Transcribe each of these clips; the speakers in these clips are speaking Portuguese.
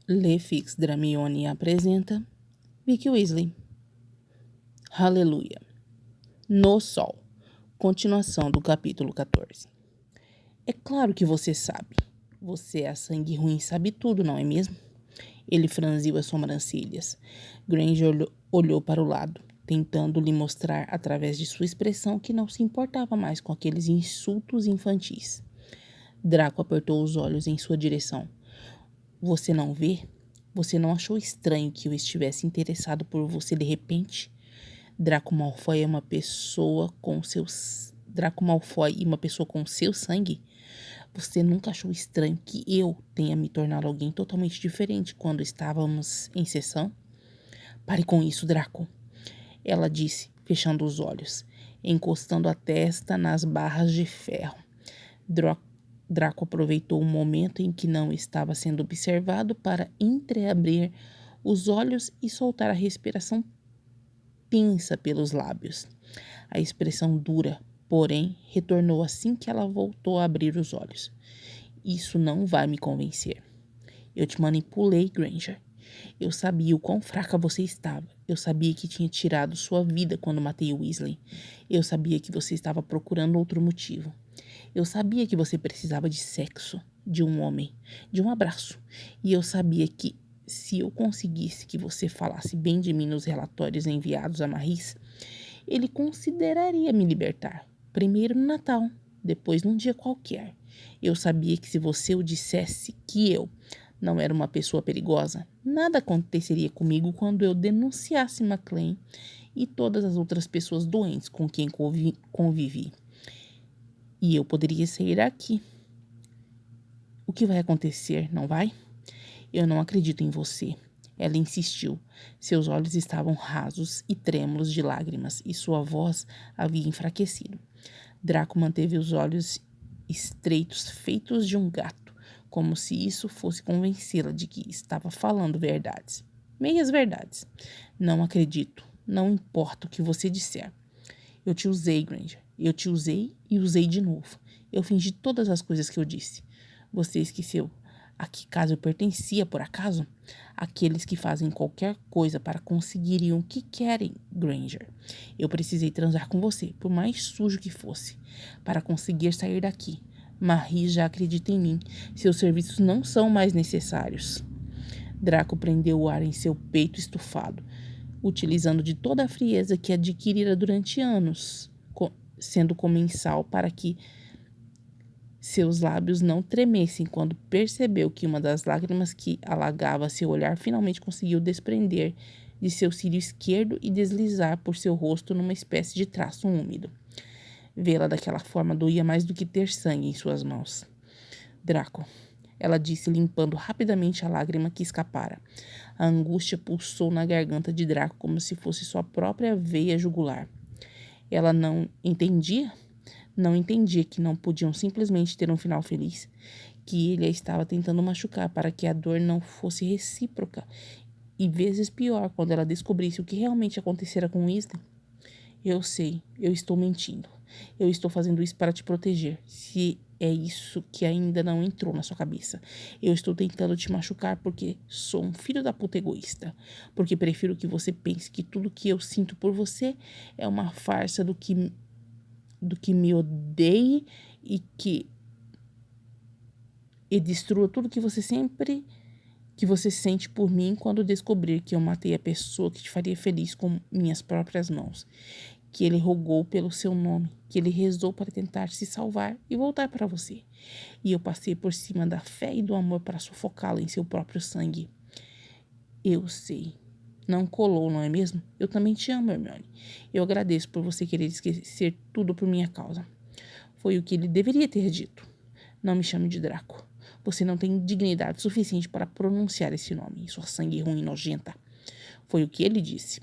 Le Fix Dramione apresenta Vicky Weasley. Aleluia. No Sol. Continuação do capítulo 14. É claro que você sabe. Você é a sangue ruim e sabe tudo, não é mesmo? Ele franziu as sobrancelhas. Granger olhou para o lado, tentando lhe mostrar através de sua expressão que não se importava mais com aqueles insultos infantis. Draco apertou os olhos em sua direção. Você não vê? Você não achou estranho que eu estivesse interessado por você de repente? Draco Malfoy e uma pessoa com seu sangue? Você nunca achou estranho que eu tenha me tornado alguém totalmente diferente quando estávamos em sessão? Pare com isso, Draco. Ela disse, fechando os olhos, encostando a testa nas barras de ferro. Draco aproveitou o momento em que não estava sendo observado para entreabrir os olhos e soltar a respiração tensa pelos lábios. A expressão dura, porém, retornou assim que ela voltou a abrir os olhos. Isso não vai me convencer. Eu te manipulei, Granger. Eu sabia o quão fraca você estava. Eu sabia que tinha tirado sua vida quando matei o Weasley. Eu sabia que você estava procurando outro motivo. Eu sabia que você precisava de sexo, de um homem, de um abraço. E eu sabia que, se eu conseguisse que você falasse bem de mim nos relatórios enviados a Maris, ele consideraria me libertar. Primeiro no Natal, depois num dia qualquer. Eu sabia que se você o dissesse que eu não era uma pessoa perigosa, nada aconteceria comigo quando eu denunciasse McLean e todas as outras pessoas doentes com quem convivi. E eu poderia sair daqui. O que vai acontecer, não vai? Eu não acredito em você. Ela insistiu. Seus olhos estavam rasos e trêmulos de lágrimas, e sua voz havia enfraquecido. Draco manteve os olhos estreitos, feitos de um gato, como se isso fosse convencê-la de que estava falando verdades. Meias verdades. Não acredito. Não importa o que você disser. Eu te usei, Granger. Eu te usei e usei de novo. Eu fingi todas as coisas que eu disse. Você esqueceu a que casa eu pertencia, por acaso? Aqueles que fazem qualquer coisa para conseguirem o que querem, Granger. Eu precisei transar com você, por mais sujo que fosse, para conseguir sair daqui. Marie já acredita em mim. Seus serviços não são mais necessários. Draco prendeu o ar em seu peito estufado, utilizando de toda a frieza que adquirira durante anos, sendo comensal para que seus lábios não tremessem quando percebeu que uma das lágrimas que alagava seu olhar finalmente conseguiu desprender de seu cílio esquerdo e deslizar por seu rosto numa espécie de traço úmido. Vê-la daquela forma doía mais do que ter sangue em suas mãos. Draco, ela disse, limpando rapidamente a lágrima que escapara. A angústia pulsou na garganta de Draco como se fosse sua própria veia jugular. Ela não entendia? Não entendia que não podiam simplesmente ter um final feliz, que ele a estava tentando machucar para que a dor não fosse recíproca e vezes pior quando ela descobrisse o que realmente acontecera com Weasley. Eu sei, eu estou mentindo. Eu estou fazendo isso para te proteger, se é isso que ainda não entrou na sua cabeça. Eu estou tentando te machucar porque sou um filho da puta egoísta. Porque prefiro que você pense que tudo que eu sinto por você é uma farsa do que me odeie e destrua tudo que você sente por mim quando descobrir que eu matei a pessoa que te faria feliz com minhas próprias mãos. Que ele rogou pelo seu nome, que ele rezou para tentar se salvar e voltar para você. E eu passei por cima da fé e do amor para sufocá-lo em seu próprio sangue. Eu sei. Não colou, não é mesmo? Eu também te amo, Hermione. Eu agradeço por você querer esquecer tudo por minha causa. Foi o que ele deveria ter dito. Não me chame de Draco. Você não tem dignidade suficiente para pronunciar esse nome, sua sangue ruim e nojenta. Foi o que ele disse.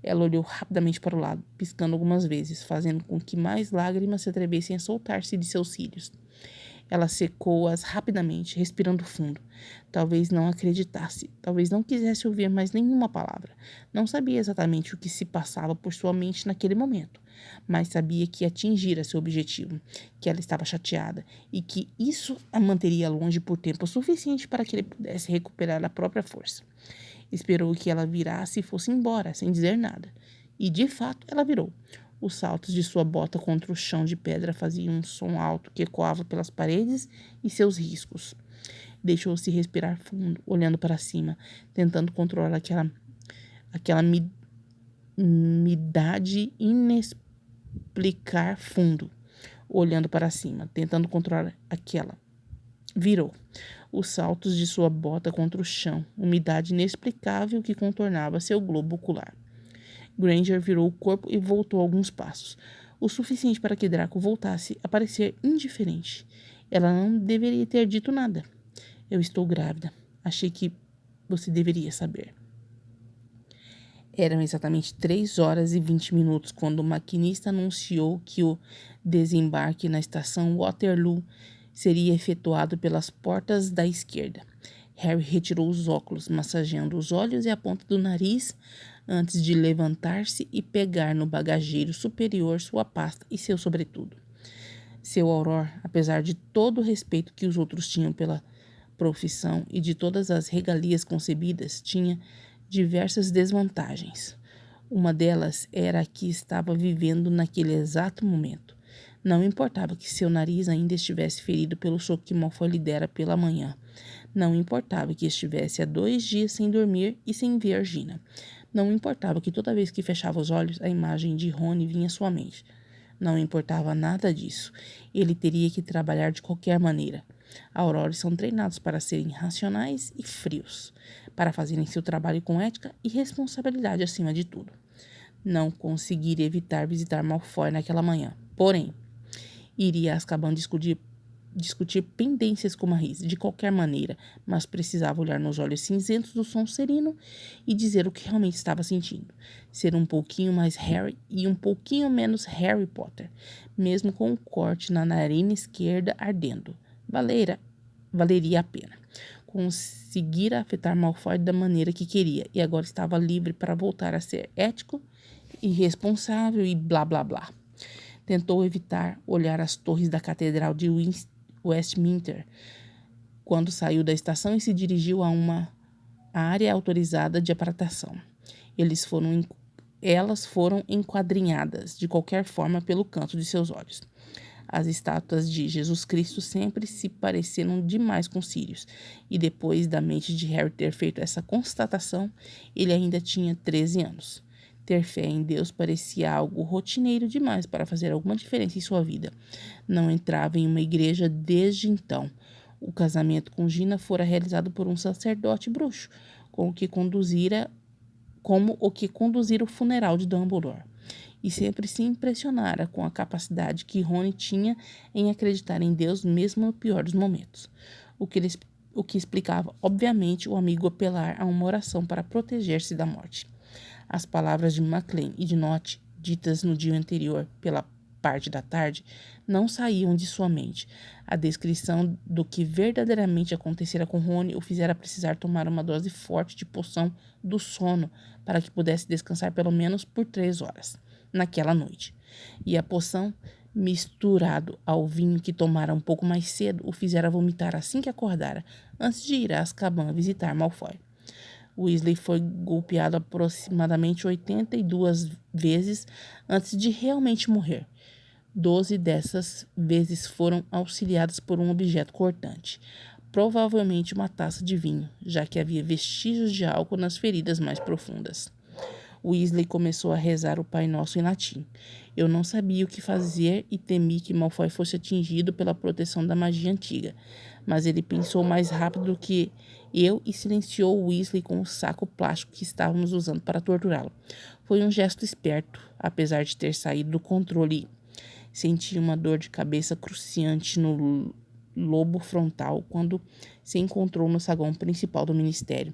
Ela olhou rapidamente para o lado, piscando algumas vezes, fazendo com que mais lágrimas se atrevessem a soltar-se de seus cílios. Ela secou-as rapidamente, respirando fundo. Talvez não acreditasse, talvez não quisesse ouvir mais nenhuma palavra. Não sabia exatamente o que se passava por sua mente naquele momento, mas sabia que atingira seu objetivo, que ela estava chateada e que isso a manteria longe por tempo suficiente para que ele pudesse recuperar a própria força. Esperou que ela virasse e fosse embora, sem dizer nada. E, de fato, ela virou. Os saltos de sua bota contra o chão de pedra faziam um som alto que ecoava pelas paredes e seus riscos. Deixou-se respirar fundo, olhando para cima, tentando controlar aquela umidade inexplicar fundo. Olhando para cima, tentando controlar aquela. Virou. Os saltos de sua bota contra o chão, umidade inexplicável que contornava seu globo ocular. Granger virou o corpo e voltou alguns passos, o suficiente para que Draco voltasse a parecer indiferente. Ela não deveria ter dito nada. Eu estou grávida. Achei que você deveria saber. Eram exatamente 3h20 quando o maquinista anunciou que o desembarque na estação Waterloo seria efetuado pelas portas da esquerda. Harry retirou os óculos, massageando os olhos e a ponta do nariz antes de levantar-se e pegar no bagageiro superior sua pasta e seu sobretudo. Seu Auror, apesar de todo o respeito que os outros tinham pela profissão e de todas as regalias concebidas, tinha diversas desvantagens. Uma delas era a que estava vivendo naquele exato momento. Não importava que seu nariz ainda estivesse ferido pelo soco que Malfoy lhe dera pela manhã. Não importava que estivesse há 2 dias sem dormir e sem ver Gina. Não importava que toda vez que fechava os olhos, a imagem de Rony vinha à sua mente. Não importava nada disso. Ele teria que trabalhar de qualquer maneira. Aurores são treinados para serem racionais e frios, para fazerem seu trabalho com ética e responsabilidade acima de tudo. Não conseguiria evitar visitar Malfoy naquela manhã. Porém, iria a Azkaban discutir pendências com Maris de qualquer maneira, mas precisava olhar nos olhos cinzentos do Sonserino e dizer o que realmente estava sentindo. Ser um pouquinho mais Harry e um pouquinho menos Harry Potter, mesmo com um corte na narina esquerda ardendo. Valeria a pena. Conseguira afetar Malfoy da maneira que queria e agora estava livre para voltar a ser ético e responsável e blá blá blá. Tentou evitar olhar as torres da Catedral de Westminster quando saiu da estação e se dirigiu a uma área autorizada de apartação. Elas foram enquadrinhadas de qualquer forma pelo canto de seus olhos. As estátuas de Jesus Cristo sempre se pareceram demais com Sirius, e depois da mente de Harry ter feito essa constatação, ele ainda tinha 13 anos. Ter fé em Deus parecia algo rotineiro demais para fazer alguma diferença em sua vida. Não entrava em uma igreja desde então. O casamento com Gina fora realizado por um sacerdote bruxo, como o que conduzira o funeral de Dumbledore. E sempre se impressionara com a capacidade que Rony tinha em acreditar em Deus mesmo no pior dos momentos. O que explicava, obviamente, o amigo apelar a uma oração para proteger-se da morte. As palavras de Maclean e de Nott, ditas no dia anterior pela parte da tarde, não saíam de sua mente. A descrição do que verdadeiramente acontecera com Rony o fizera precisar tomar uma dose forte de poção do sono para que pudesse descansar pelo menos por 3 horas, naquela noite. E a poção, misturado ao vinho que tomara um pouco mais cedo, o fizera vomitar assim que acordara, antes de ir a Azkaban visitar Malfoy. Weasley foi golpeado aproximadamente 82 vezes antes de realmente morrer. 12 dessas vezes foram auxiliadas por um objeto cortante, provavelmente uma taça de vinho, já que havia vestígios de álcool nas feridas mais profundas. Weasley começou a rezar o Pai Nosso em latim. Eu não sabia o que fazer e temi que Malfoy fosse atingido pela proteção da magia antiga, mas ele pensou mais rápido do que eu e silenciou Weasley com o saco plástico que estávamos usando para torturá-lo. Foi um gesto esperto, apesar de ter saído do controle. Senti uma dor de cabeça cruciante no lobo frontal quando se encontrou no saguão principal do ministério.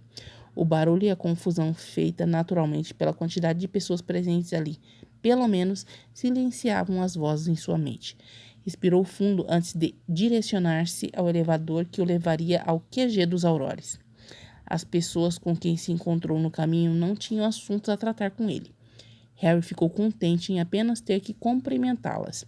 O barulho e a confusão feita naturalmente pela quantidade de pessoas presentes ali, pelo menos, silenciavam as vozes em sua mente. Respirou fundo antes de direcionar-se ao elevador que o levaria ao QG dos Aurores. As pessoas com quem se encontrou no caminho não tinham assuntos a tratar com ele. Harry ficou contente em apenas ter que cumprimentá-las.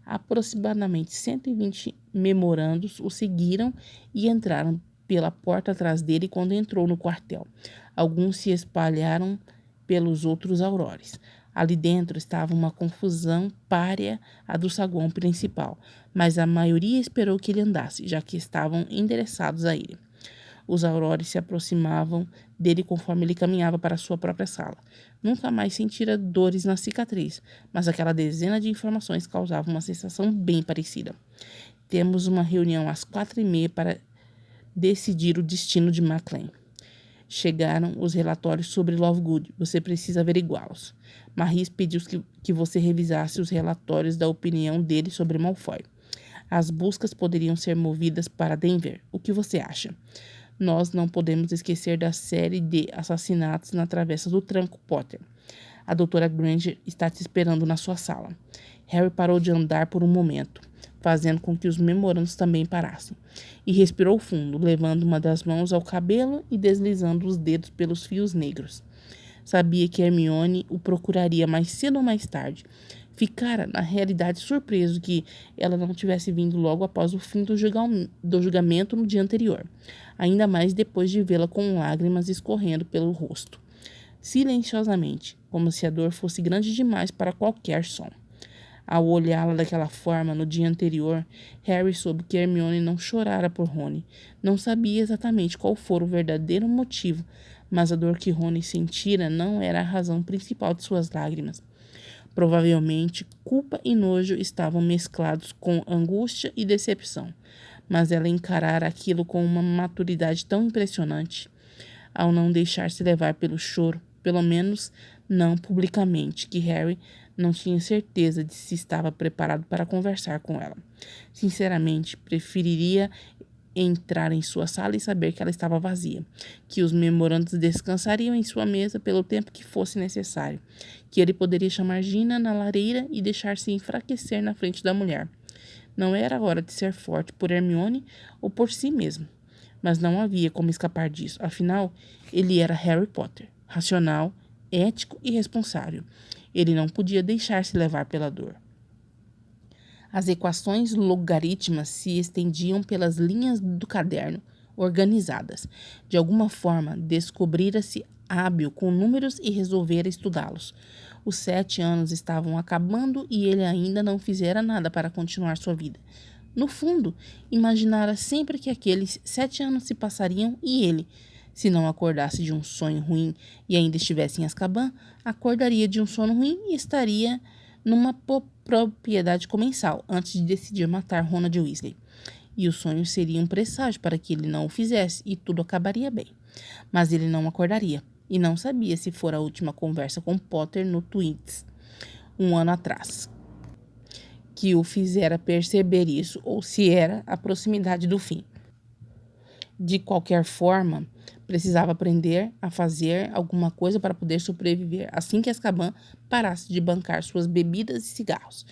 Aproximadamente 120 memorandos o seguiram e entraram pela porta atrás dele quando entrou no quartel. Alguns se espalharam pelos outros Aurores. Ali dentro estava uma confusão párea a do saguão principal, mas a maioria esperou que ele andasse, já que estavam endereçados a ele. Os Aurores se aproximavam dele conforme ele caminhava para sua própria sala. Nunca mais sentira dores na cicatriz, mas aquela dezena de informações causava uma sensação bem parecida. Temos uma reunião às 4h30 para decidir o destino de Maclean. Chegaram os relatórios sobre Lovegood. Você precisa averiguá-los. Maris pediu que você revisasse os relatórios da opinião dele sobre Malfoy. As buscas poderiam ser movidas para Denver. O que você acha? Nós não podemos esquecer da série de assassinatos na Travessa do Tranco, Potter. A doutora Granger está te esperando na sua sala. Harry parou de andar por um momento, fazendo com que os memorandos também parassem, e respirou fundo, levando uma das mãos ao cabelo e deslizando os dedos pelos fios negros. Sabia que Hermione o procuraria mais cedo ou mais tarde. Ficara, na realidade, surpreso que ela não tivesse vindo logo após o fim do julgamento no dia anterior, ainda mais depois de vê-la com lágrimas escorrendo pelo rosto, silenciosamente, como se a dor fosse grande demais para qualquer som. Ao olhá-la daquela forma no dia anterior, Harry soube que Hermione não chorara por Rony. Não sabia exatamente qual fora o verdadeiro motivo, mas a dor que Rony sentira não era a razão principal de suas lágrimas. Provavelmente, culpa e nojo estavam mesclados com angústia e decepção, mas ela encarara aquilo com uma maturidade tão impressionante, ao não deixar-se levar pelo choro, pelo menos não publicamente, que Harry não tinha certeza de se estava preparado para conversar com ela. Sinceramente, preferiria entrar em sua sala e saber que ela estava vazia, que os memorandos descansariam em sua mesa pelo tempo que fosse necessário, que ele poderia chamar Gina na lareira e deixar-se enfraquecer na frente da mulher. Não era hora de ser forte por Hermione ou por si mesmo, mas não havia como escapar disso. Afinal, ele era Harry Potter, racional, ético e responsável. Ele não podia deixar-se levar pela dor. As equações logarítmicas se estendiam pelas linhas do caderno, organizadas. De alguma forma, descobrira-se hábil com números e resolvera estudá-los. Os 7 anos estavam acabando e ele ainda não fizera nada para continuar sua vida. No fundo, imaginara sempre que aqueles 7 anos se passariam e ele, se não acordasse de um sonho ruim e ainda estivesse em Azkaban, acordaria de um sono ruim e estaria numa propriedade comensal, antes de decidir matar Ronald Weasley. E o sonho seria um presságio para que ele não o fizesse, e tudo acabaria bem. Mas ele não acordaria, e não sabia se fora a última conversa com Potter no Twins, um ano atrás, que o fizera perceber isso, ou se era a proximidade do fim. De qualquer forma, precisava aprender a fazer alguma coisa para poder sobreviver assim que Azkaban parasse de bancar suas bebidas e cigarros.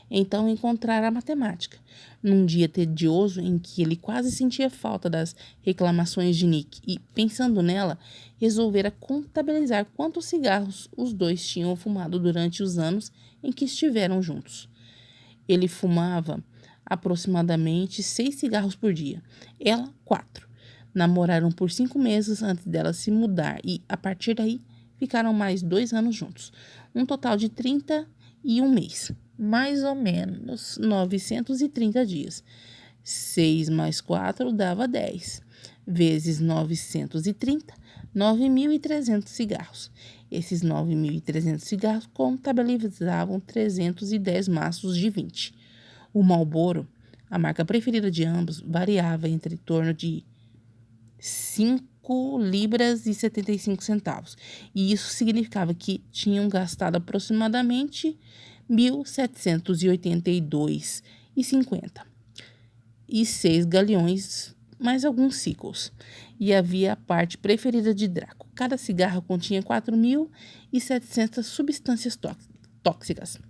Então encontrara a matemática. Num dia tedioso em que ele quase sentia falta das reclamações de Nick e, pensando nela, resolvera contabilizar quantos cigarros os dois tinham fumado durante os anos em que estiveram juntos. Ele fumava aproximadamente 6 cigarros por dia, ela 4. Namoraram por 5 meses antes dela se mudar e, a partir daí, ficaram mais 2 anos juntos. Um total de 31 meses. Mais ou menos 930 dias. 6 mais 4 dava 10. Vezes 930, 9.300 cigarros. Esses 9.300 cigarros contabilizavam 310 maços de 20. O Marlboro, a marca preferida de ambos, variava entre torno de 5 libras e 75 centavos. E isso significava que tinham gastado aproximadamente 1.782,50 e 6 galeões, mais alguns ciclos. E havia a parte preferida de Draco. Cada cigarro continha 4.700 substâncias tóxicas.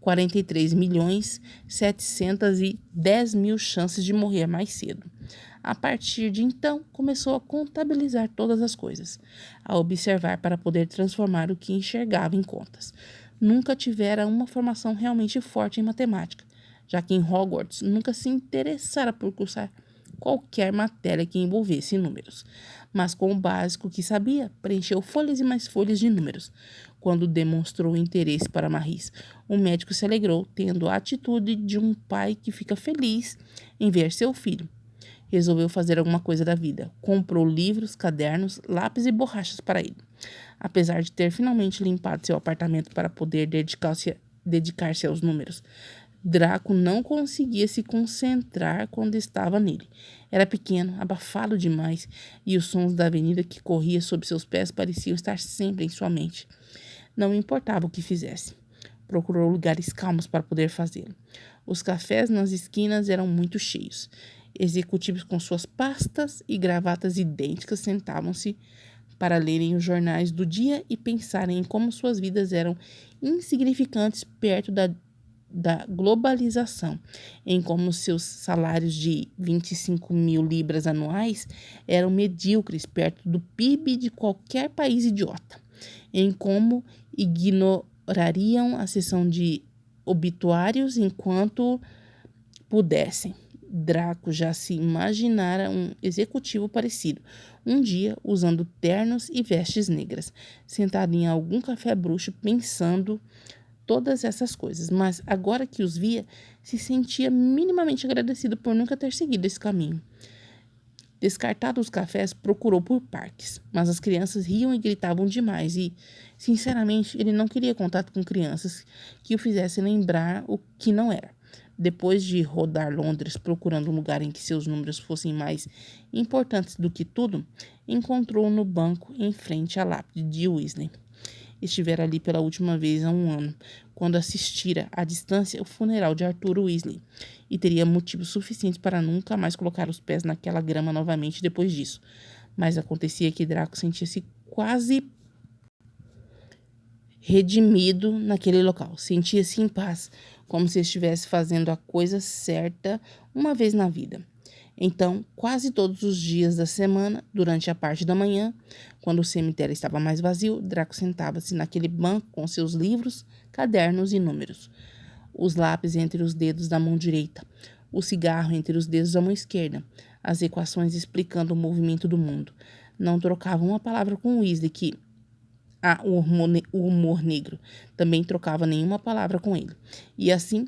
43.710.000 chances de morrer mais cedo. A partir de então, começou a contabilizar todas as coisas, a observar para poder transformar o que enxergava em contas. Nunca tivera uma formação realmente forte em matemática, já que em Hogwarts nunca se interessara por cursar qualquer matéria que envolvesse números. Mas com o básico que sabia, preencheu folhas e mais folhas de números. Quando demonstrou interesse para Maris, o médico se alegrou, tendo a atitude de um pai que fica feliz em ver seu filho. Resolveu fazer alguma coisa da vida. Comprou livros, cadernos, lápis e borrachas para ele. Apesar de ter finalmente limpado seu apartamento para poder dedicar-se aos números, Draco não conseguia se concentrar quando estava nele. Era pequeno, abafado demais, e os sons da avenida que corria sob seus pés pareciam estar sempre em sua mente. Não importava o que fizesse. Procurou lugares calmos para poder fazê-lo. Os cafés nas esquinas eram muito cheios. Executivos com suas pastas e gravatas idênticas sentavam-se para lerem os jornais do dia e pensarem em como suas vidas eram insignificantes perto da globalização, em como seus salários de 25.000 libras anuais eram medíocres perto do PIB de qualquer país idiota, em como ignorariam a seção de obituários enquanto pudessem. Draco já se imaginara um executivo parecido, um dia usando ternos e vestes negras, sentado em algum café bruxo pensando todas essas coisas, mas agora que os via, se sentia minimamente agradecido por nunca ter seguido esse caminho. Descartado os cafés, procurou por parques, mas as crianças riam e gritavam demais e, sinceramente, ele não queria contato com crianças que o fizessem lembrar o que não era. Depois de rodar Londres procurando um lugar em que seus números fossem mais importantes do que tudo, encontrou no banco em frente à lápide de Weasley. Estivera ali pela última vez há um ano, quando assistira à distância o funeral de Arthur Weasley, e teria motivos suficientes para nunca mais colocar os pés naquela grama novamente depois disso. Mas acontecia que Draco sentia-se quase redimido naquele local. Sentia-se em paz, como se estivesse fazendo a coisa certa uma vez na vida. Então, quase todos os dias da semana, durante a parte da manhã, quando o cemitério estava mais vazio, Draco sentava-se naquele banco com seus livros, cadernos e números. Os lápis entre os dedos da mão direita, o cigarro entre os dedos da mão esquerda, as equações explicando o movimento do mundo. Não trocava uma palavra com Weasley, que... o humor negro. Também trocava nenhuma palavra com ele. E assim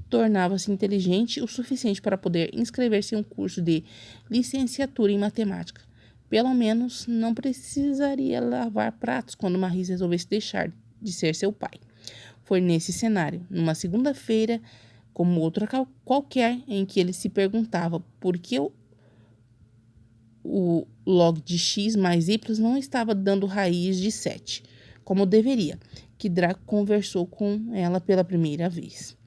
tornava-se inteligente o suficiente para poder inscrever-se em um curso de licenciatura em matemática. Pelo menos não precisaria lavar pratos quando Maris resolvesse deixar de ser seu pai. Foi nesse cenário, numa segunda-feira, como outra qualquer, em que ele se perguntava por que o log de x mais y não estava dando raiz de 7, como deveria, que Draco conversou com ela pela primeira vez.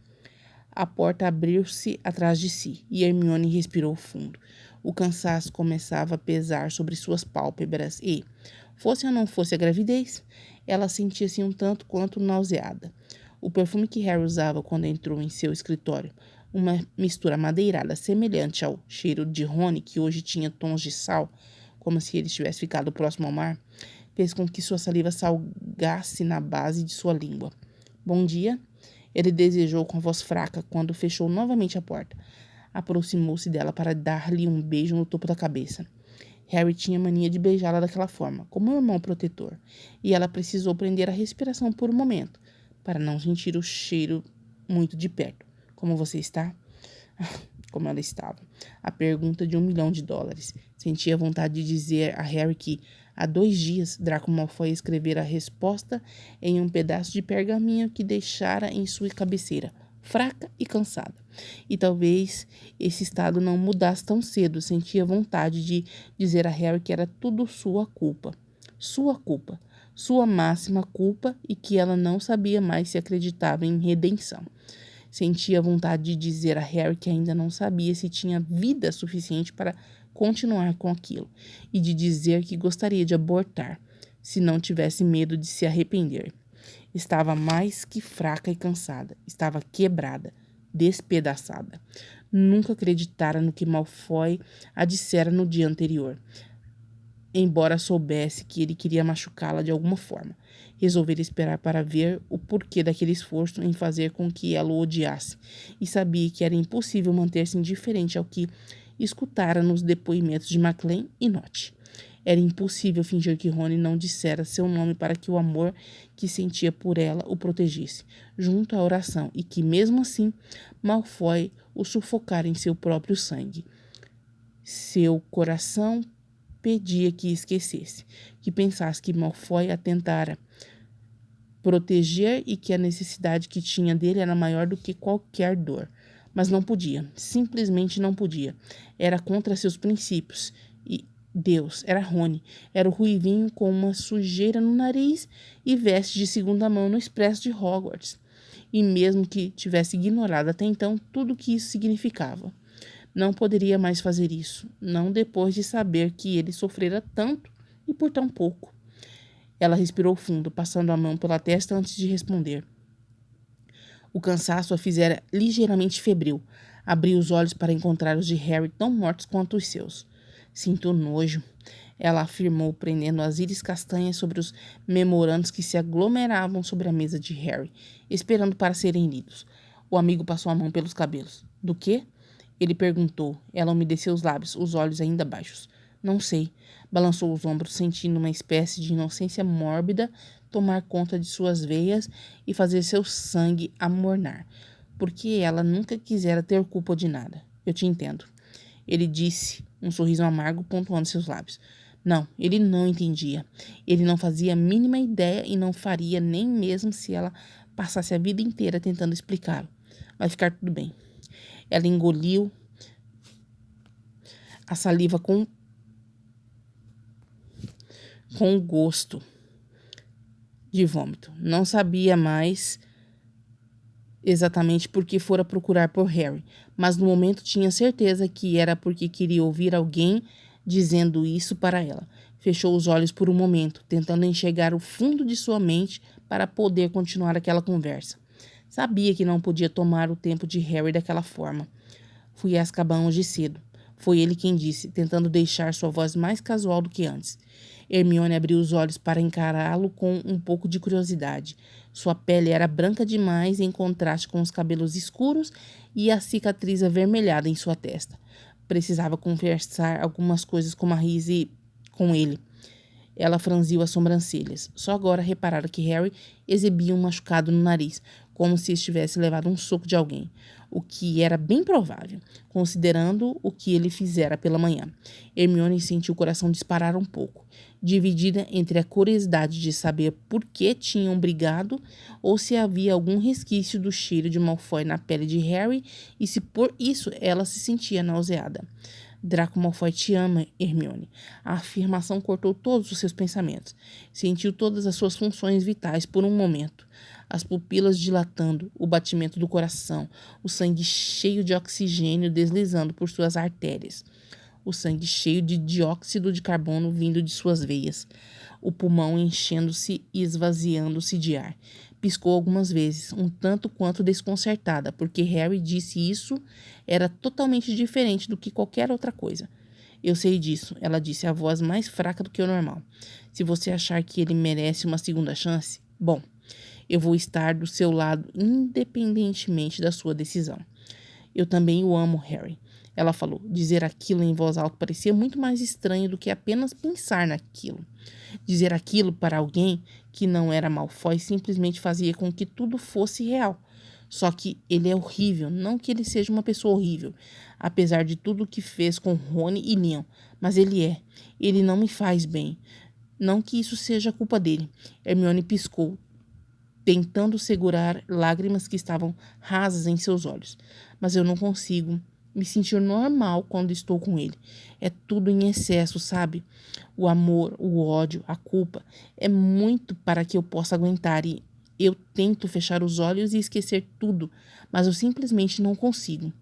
A porta abriu-se atrás de si e Hermione respirou fundo. O cansaço começava a pesar sobre suas pálpebras e, fosse ou não fosse a gravidez, ela sentia-se um tanto quanto nauseada. O perfume que Harry usava quando entrou em seu escritório, uma mistura madeirada semelhante ao cheiro de Rony, que hoje tinha tons de sal, como se ele tivesse ficado próximo ao mar, fez com que sua saliva salgasse na base de sua língua. Bom dia, ele desejou com voz fraca quando fechou novamente a porta. Aproximou-se dela para dar-lhe um beijo no topo da cabeça. Harry tinha mania de beijá-la daquela forma, como um irmão protetor, e ela precisou prender a respiração por um momento, para não sentir o cheiro muito de perto. Como você está? Como ela estava. A pergunta de $1 milhão. Sentia vontade de dizer a Harry que, há 2 dias, Draco Malfoy escrevera a resposta em um pedaço de pergaminho que deixara em sua cabeceira, fraca e cansada. E talvez esse estado não mudasse tão cedo. Sentia vontade de dizer a Harry que era tudo sua culpa. Sua culpa. Sua máxima culpa, e que ela não sabia mais se acreditava em redenção. Sentia vontade de dizer a Harry que ainda não sabia se tinha vida suficiente para continuar com aquilo, e de dizer que gostaria de abortar, se não tivesse medo de se arrepender. Estava mais que fraca e cansada. Estava quebrada, despedaçada. Nunca acreditara no que Malfoy a dissera no dia anterior, embora soubesse que ele queria machucá-la de alguma forma. Resolvera esperar para ver o porquê daquele esforço em fazer com que ela o odiasse, e sabia que era impossível manter-se indiferente ao que escutara nos depoimentos de Maclean e Nott. Era impossível fingir que Rony não dissera seu nome para que o amor que sentia por ela o protegesse, junto à oração, e que, mesmo assim, Malfoy o sufocara em seu próprio sangue. Seu coração pedia que esquecesse, que pensasse que Malfoy a tentara proteger e que a necessidade que tinha dele era maior do que qualquer dor. Mas não podia, simplesmente não podia. Era contra seus princípios. E Deus, era Rony, era o ruivinho com uma sujeira no nariz e veste de segunda mão no expresso de Hogwarts. E mesmo que tivesse ignorado até então tudo o que isso significava, não poderia mais fazer isso, não depois de saber que ele sofrera tanto e por tão pouco. Ela respirou fundo, passando a mão pela testa antes de responder. O cansaço a fizera ligeiramente febril. Abriu os olhos para encontrar os de Harry tão mortos quanto os seus. Sinto nojo, ela afirmou, prendendo as íris castanhas sobre os memorandos que se aglomeravam sobre a mesa de Harry, esperando para serem lidos. O amigo passou a mão pelos cabelos. Do quê? Ele perguntou. Ela umedeceu os lábios, os olhos ainda baixos. Não sei. Balançou os ombros, sentindo uma espécie de inocência mórbida tomar conta de suas veias e fazer seu sangue amornar. Porque ela nunca quisera ter culpa de nada. Eu te entendo. Ele disse, um sorriso amargo pontuando seus lábios. Não, ele não entendia. Ele não fazia a mínima ideia e não faria nem mesmo se ela passasse a vida inteira tentando explicá-lo. Vai ficar tudo bem. Ela engoliu a saliva com gosto de vômito. Não sabia mais exatamente por que fora procurar por Harry, mas no momento tinha certeza que era porque queria ouvir alguém dizendo isso para ela. Fechou os olhos por um momento, tentando enxergar o fundo de sua mente para poder continuar aquela conversa. Sabia que não podia tomar o tempo de Harry daquela forma. Fui a Azkaban hoje cedo. Foi ele quem disse, tentando deixar sua voz mais casual do que antes. Hermione abriu os olhos para encará-lo com um pouco de curiosidade. Sua pele era branca demais em contraste com os cabelos escuros e a cicatriz avermelhada em sua testa. Precisava conversar algumas coisas com Marrise com ele. Ela franziu as sobrancelhas. Só agora reparara que Harry exibia um machucado no nariz, como se estivesse levado um soco de alguém, o que era bem provável, considerando o que ele fizera pela manhã. Hermione sentiu o coração disparar um pouco, dividida entre a curiosidade de saber por que tinham brigado ou se havia algum resquício do cheiro de Malfoy na pele de Harry e se por isso ela se sentia nauseada. Draco Malfoy te ama, Hermione. A afirmação cortou todos os seus pensamentos. Sentiu todas as suas funções vitais por um momento. As pupilas dilatando, o batimento do coração, o sangue cheio de oxigênio deslizando por suas artérias. O sangue cheio de dióxido de carbono vindo de suas veias. O pulmão enchendo-se e esvaziando-se de ar. Piscou algumas vezes, um tanto quanto desconcertada, porque Harry disse isso era totalmente diferente do que qualquer outra coisa. Eu sei disso, ela disse, a voz mais fraca do que o normal. Se você achar que ele merece uma segunda chance, bom, eu vou estar do seu lado independentemente da sua decisão. Eu também o amo, Harry. Ela falou. Dizer aquilo em voz alta parecia muito mais estranho do que apenas pensar naquilo. Dizer aquilo para alguém que não era Malfoy simplesmente fazia com que tudo fosse real. Só que ele é horrível, não que ele seja uma pessoa horrível, apesar de tudo que fez com Rony e Leon, mas ele é. Ele não me faz bem. Não que isso seja culpa dele. Hermione piscou, tentando segurar lágrimas que estavam rasas em seus olhos. Mas eu não consigo me sentir normal quando estou com ele. É tudo em excesso, sabe? O amor, o ódio, a culpa. É muito para que eu possa aguentar e eu tento fechar os olhos e esquecer tudo, mas eu simplesmente não consigo.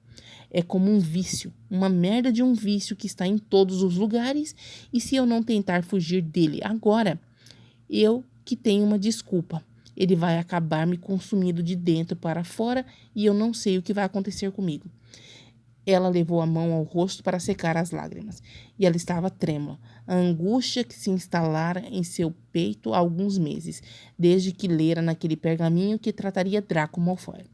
É como um vício, uma merda de um vício que está em todos os lugares e se eu não tentar fugir dele agora, eu que tenho uma desculpa. Ele vai acabar me consumindo de dentro para fora e eu não sei o que vai acontecer comigo. Ela levou a mão ao rosto para secar as lágrimas, e ela estava trêmula. A angústia que se instalara em seu peito há alguns meses, desde que lera naquele pergaminho que trataria Draco Malfoy.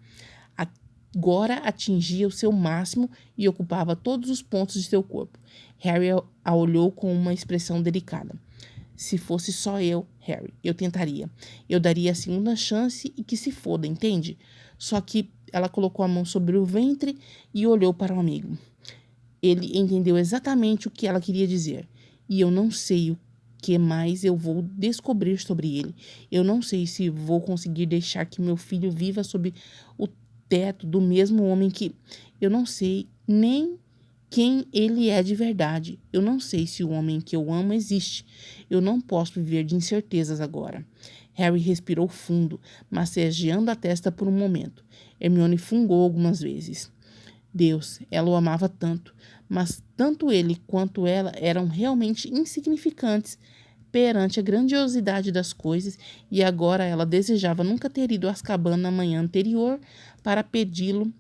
Agora atingia o seu máximo e ocupava todos os pontos de seu corpo. Harry a olhou com uma expressão delicada. Se fosse só eu, Harry, eu tentaria. Eu daria a segunda chance e que se foda, entende? Só que ela colocou a mão sobre o ventre e olhou para o amigo. Ele entendeu exatamente o que ela queria dizer. E eu não sei o que mais eu vou descobrir sobre ele. Eu não sei se vou conseguir deixar que meu filho viva sob o teto do mesmo homem que... Eu não sei nem quem ele é de verdade. Eu não sei se o homem que eu amo existe. Eu não posso viver de incertezas agora. Harry respirou fundo, massageando a testa por um momento. Hermione fungou algumas vezes. Deus, ela o amava tanto, mas tanto ele quanto ela eram realmente insignificantes perante a grandiosidade das coisas, e agora ela desejava nunca ter ido a Azkaban na manhã anterior para pedi-lo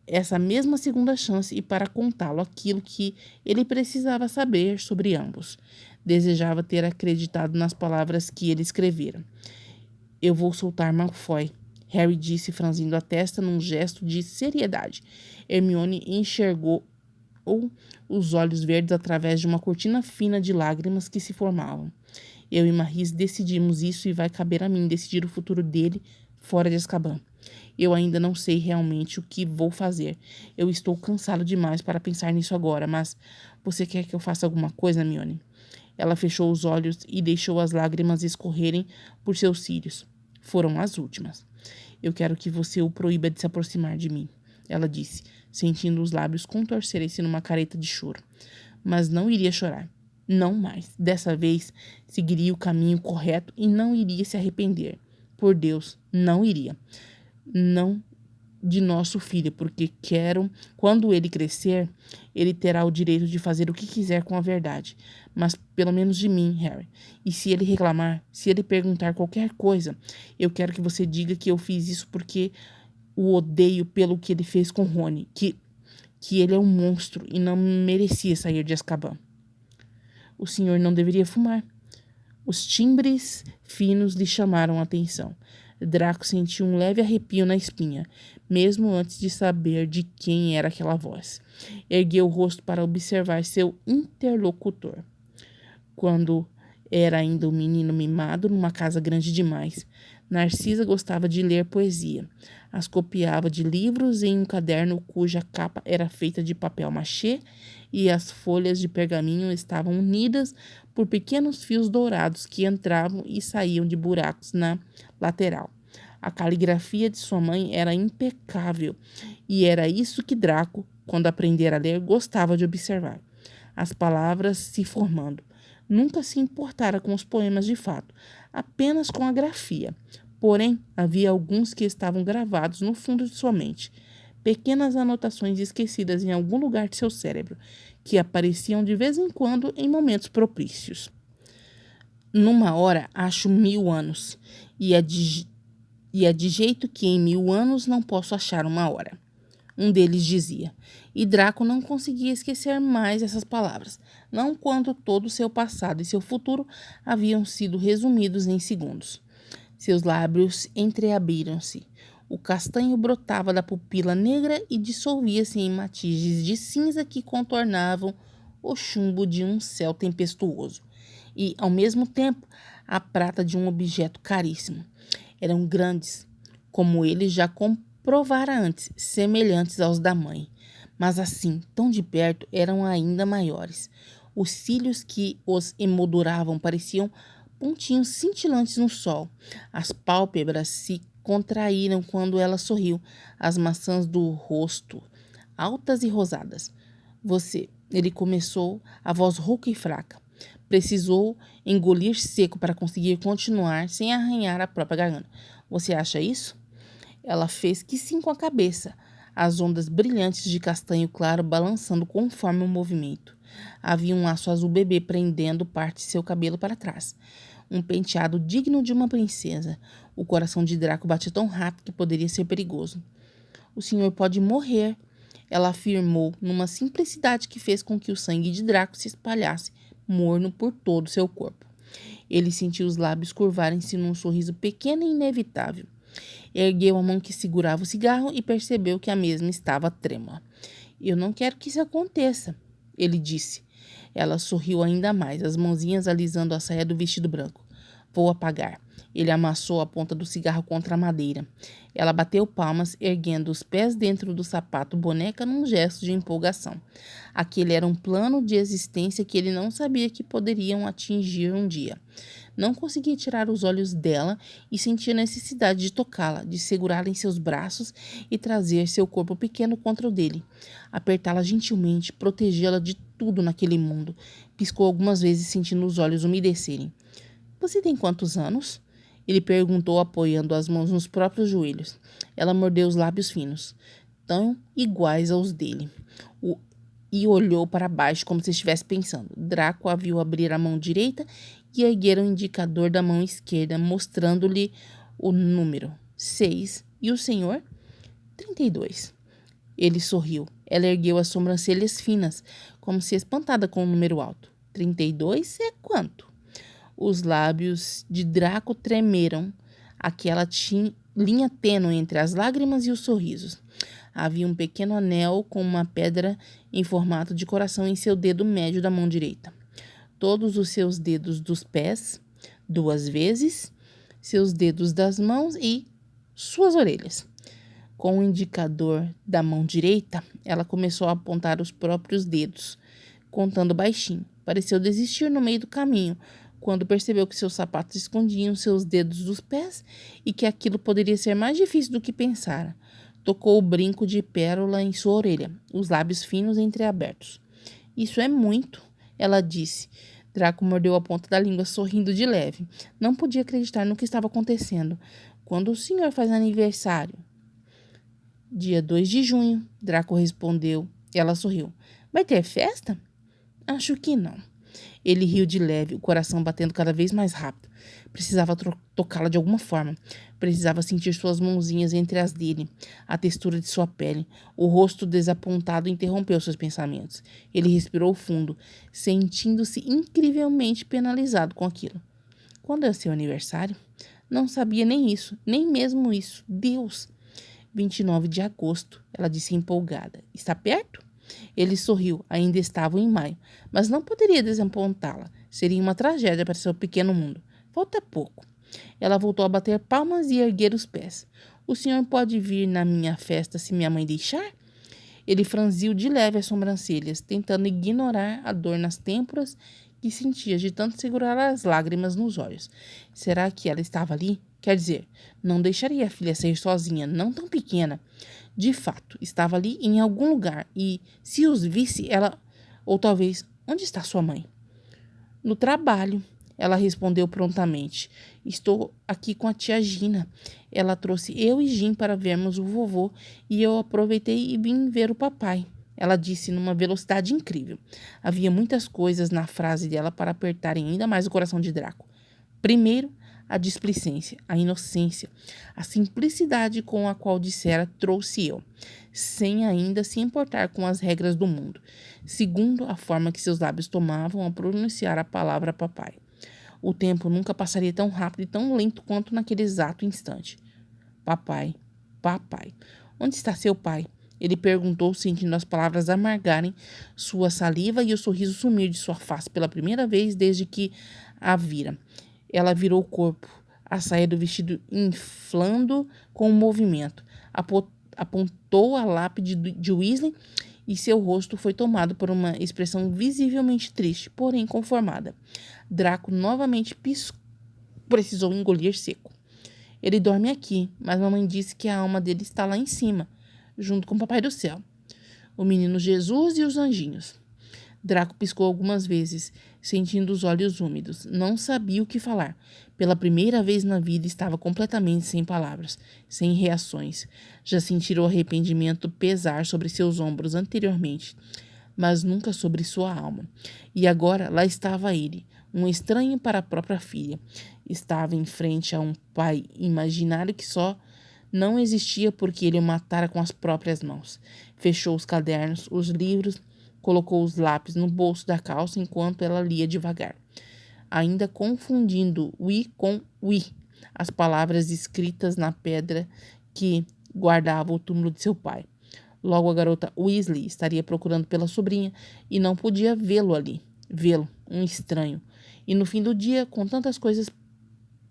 essa mesma segunda chance e para contá-lo aquilo que ele precisava saber sobre ambos. Desejava ter acreditado nas palavras que ele escrevera. Eu vou soltar Malfoy, Harry disse, franzindo a testa num gesto de seriedade. Hermione enxergou os olhos verdes através de uma cortina fina de lágrimas que se formavam. Eu e Maris decidimos isso e vai caber a mim decidir o futuro dele fora de Azkaban. Eu ainda não sei realmente o que vou fazer. Eu estou cansado demais para pensar nisso agora, mas você quer que eu faça alguma coisa, Hermione? Ela fechou os olhos e deixou as lágrimas escorrerem por seus cílios. Foram as últimas. Eu quero que você o proíba de se aproximar de mim, ela disse, sentindo os lábios contorcerem-se numa careta de choro. Mas não iria chorar. Não mais. Dessa vez, seguiria o caminho correto e não iria se arrepender. Por Deus, não iria. Não de nosso filho, porque quando ele crescer, ele terá o direito de fazer o que quiser com a verdade. Mas pelo menos de mim, Harry. E se ele reclamar, se ele perguntar qualquer coisa, eu quero que você diga que eu fiz isso porque o odeio pelo que ele fez com Rony, que ele é um monstro e não merecia sair de Azkaban. O senhor não deveria fumar. Os timbres finos lhe chamaram a atenção. Draco sentiu um leve arrepio na espinha, mesmo antes de saber de quem era aquela voz. Ergueu o rosto para observar seu interlocutor. Quando era ainda um menino mimado numa casa grande demais, Narcisa gostava de ler poesia. As copiava de livros em um caderno cuja capa era feita de papel machê e as folhas de pergaminho estavam unidas por pequenos fios dourados que entravam e saíam de buracos na lateral. A caligrafia de sua mãe era impecável e era isso que Draco, quando aprendera a ler, gostava de observar. As palavras se formando. Nunca se importara com os poemas de fato, apenas com a grafia. Porém, havia alguns que estavam gravados no fundo de sua mente. Pequenas anotações esquecidas em algum lugar de seu cérebro, que apareciam de vez em quando em momentos propícios. Numa hora, acho 1000 anos, e é de jeito que em 1000 anos não posso achar uma hora. Um deles dizia, e Draco não conseguia esquecer mais essas palavras, não quando todo o seu passado e seu futuro haviam sido resumidos em segundos. Seus lábios entreabriram-se. O castanho brotava da pupila negra e dissolvia-se em matizes de cinza que contornavam o chumbo de um céu tempestuoso. E, ao mesmo tempo, a prata de um objeto caríssimo. Eram grandes, como ele já comprovara antes, semelhantes aos da mãe. Mas assim, tão de perto, eram ainda maiores. Os cílios que os emolduravam pareciam pontinhos cintilantes no sol. As pálpebras se contraíram quando ela sorriu. As maçãs do rosto, altas e rosadas. Ele começou, a voz rouca e fraca. Precisou engolir seco para conseguir continuar sem arranhar a própria garganta. Você acha isso? Ela fez que sim com a cabeça, as ondas brilhantes de castanho claro balançando conforme o movimento. Havia um laço azul bebê prendendo parte de seu cabelo para trás. um penteado digno de uma princesa. O coração de Draco batia tão rápido que poderia ser perigoso. O senhor pode morrer, ela afirmou, numa simplicidade que fez com que o sangue de Draco se espalhasse, morno por todo seu corpo. Ele sentiu os lábios curvarem-se num sorriso pequeno e inevitável. Ergueu a mão que segurava o cigarro e percebeu que a mesma estava trêmula. Eu não quero que isso aconteça, ele disse. Ela sorriu ainda mais, as mãozinhas alisando a saia do vestido branco. Vou apagar. Ele amassou a ponta do cigarro contra a madeira. Ela bateu palmas, erguendo os pés dentro do sapato boneca num gesto de empolgação. Aquele era um plano de existência que ele não sabia que poderiam atingir um dia. Não conseguia tirar os olhos dela e sentia necessidade de tocá-la, de segurá-la em seus braços e trazer seu corpo pequeno contra o dele. Apertá-la gentilmente, protegê-la de tudo naquele mundo. Piscou algumas vezes, sentindo os olhos umedecerem. Você tem quantos anos? Ele perguntou, apoiando as mãos nos próprios joelhos. Ela mordeu os lábios finos, tão iguais aos dele, e olhou para baixo como se estivesse pensando. Draco a viu abrir a mão direita e erguer o indicador da mão esquerda, mostrando-lhe o número 6. E o senhor? 32. Ele sorriu. Ela ergueu as sobrancelhas finas, como se espantada com o número alto. 32 é quanto? Os lábios de Draco tremeram, aquela linha tênue entre as lágrimas e os sorrisos. Havia um pequeno anel com uma pedra em formato de coração em seu dedo médio da mão direita. Todos os seus dedos dos pés, 2 vezes, seus dedos das mãos e suas orelhas. Com o indicador da mão direita, ela começou a apontar os próprios dedos, contando baixinho. Pareceu desistir no meio do caminho, quando percebeu que seus sapatos escondiam seus dedos dos pés e que aquilo poderia ser mais difícil do que pensara. Tocou o brinco de pérola em sua orelha, os lábios finos entreabertos. Isso é muito, ela disse. Draco mordeu a ponta da língua, sorrindo de leve. Não podia acreditar no que estava acontecendo. Quando o senhor faz aniversário? Dia 2 de junho, Draco respondeu. Ela sorriu. Vai ter festa? Acho que não. Ele riu de leve, o coração batendo cada vez mais rápido. Precisava tocá-la de alguma forma. Precisava sentir suas mãozinhas entre as dele, a textura de sua pele. O rosto desapontado interrompeu seus pensamentos. Ele respirou fundo, sentindo-se incrivelmente penalizado com aquilo. Quando é o seu aniversário? Não sabia nem isso, nem mesmo isso. Deus! 29 de agosto, ela disse empolgada. Está perto? Ele sorriu. Ainda estavam em maio, mas não poderia desapontá-la. Seria uma tragédia para seu pequeno mundo. Falta pouco. Ela voltou a bater palmas e erguer os pés. O senhor pode vir na minha festa se minha mãe deixar? Ele franziu de leve as sobrancelhas, tentando ignorar a dor nas têmporas que sentia de tanto segurar as lágrimas nos olhos. Será que ela estava ali? Quer dizer, não deixaria a filha sair sozinha, não tão pequena. De fato, estava ali em algum lugar e, se os visse, ela... Ou talvez, onde está sua mãe? No trabalho, ela respondeu prontamente. Estou aqui com a tia Gina. Ela trouxe eu e Jim para vermos o vovô e eu aproveitei e vim ver o papai. Ela disse numa velocidade incrível. Havia muitas coisas na frase dela para apertarem ainda mais o coração de Draco. Primeiro, a displicência, a inocência, a simplicidade com a qual dissera trouxe eu, sem ainda se importar com as regras do mundo. Segundo, a forma que seus lábios tomavam ao pronunciar a palavra papai. O tempo nunca passaria tão rápido e tão lento quanto naquele exato instante. Papai, papai, onde está seu pai? Ele perguntou, sentindo as palavras amargarem sua saliva e o sorriso sumir de sua face pela primeira vez desde que a vira. Ela virou o corpo, a saia do vestido inflando com o movimento. Apontou a lápide de Weasley e seu rosto foi tomado por uma expressão visivelmente triste, porém conformada. Draco novamente precisou engolir seco. Ele dorme aqui, mas mamãe disse que a alma dele está lá em cima, junto com o Papai do Céu, o menino Jesus e os anjinhos. Draco piscou algumas vezes, sentindo os olhos úmidos. Não sabia o que falar. Pela primeira vez na vida estava completamente sem palavras, sem reações. Já sentira o arrependimento pesar sobre seus ombros anteriormente, mas nunca sobre sua alma. E agora lá estava ele, Um estranho para a própria filha. Estava em frente a um pai imaginário que só não existia porque ele o matara com as próprias mãos. Fechou os cadernos, os livros, colocou os lápis no bolso da calça enquanto ela lia devagar, ainda confundindo "wi" com "wi", as palavras escritas na pedra que guardava o túmulo de seu pai. Logo a garota Weasley estaria procurando pela sobrinha e não podia vê-lo ali. Vê-lo, um estranho. E no fim do dia, com tantas coisas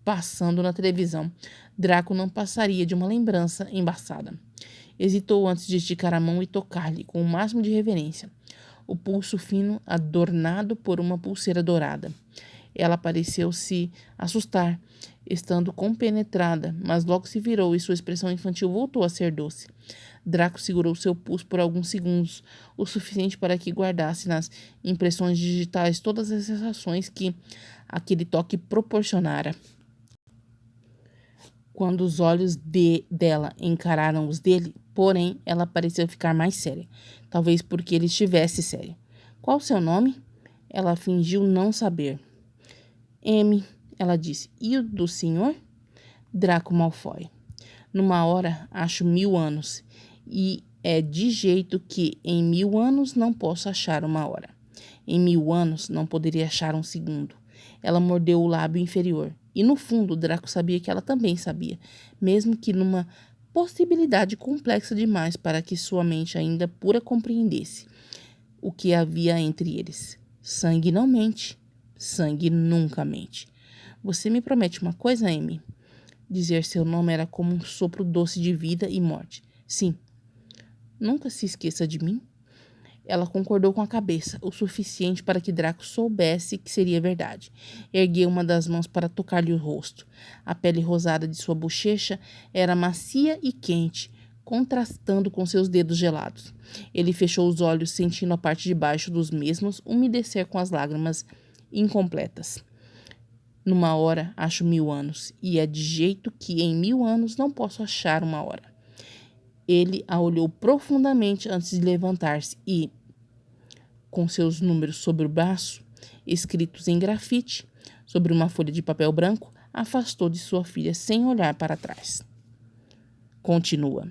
passando na televisão, Draco não passaria de uma lembrança embaçada. Hesitou antes de esticar a mão e tocar-lhe com o máximo de reverência. O pulso fino, adornado por uma pulseira dourada. Ela pareceu se assustar, estando compenetrada, mas logo se virou e sua expressão infantil voltou a ser doce. Draco segurou seu pulso por alguns segundos, o suficiente para que guardasse nas impressões digitais todas as sensações que aquele toque proporcionara. Quando os olhos dela encararam os dele, porém, ela pareceu ficar mais séria. Talvez porque ele estivesse sério. Qual o seu nome? Ela fingiu não saber. M, ela disse. E o do senhor? Draco Malfoy. Numa hora, acho 1000 anos. E é de jeito que em 1000 anos não posso achar uma hora. Em 1000 anos não poderia achar um segundo. Ela mordeu o lábio inferior. E no fundo, Draco sabia que ela também sabia, mesmo que numa possibilidade complexa demais para que sua mente ainda pura compreendesse o que havia entre eles. Sangue não mente. Sangue nunca mente. Você me promete uma coisa, Amy? Dizer seu nome era como um sopro doce de vida e morte. Sim. Nunca se esqueça de mim. Ela concordou com a cabeça, o suficiente para que Draco soubesse que seria verdade. Ergueu uma das mãos para tocar-lhe o rosto. A pele rosada de sua bochecha era macia e quente, contrastando com seus dedos gelados. Ele fechou os olhos, sentindo a parte de baixo dos mesmos umedecer com as lágrimas incompletas. Numa hora, acho 1000 anos, e é de jeito que em 1000 anos não posso achar uma hora. Ele a olhou profundamente antes de levantar-se e, com seus números sobre o braço, escritos em grafite, sobre uma folha de papel branco, afastou de sua filha sem olhar para trás. Continua.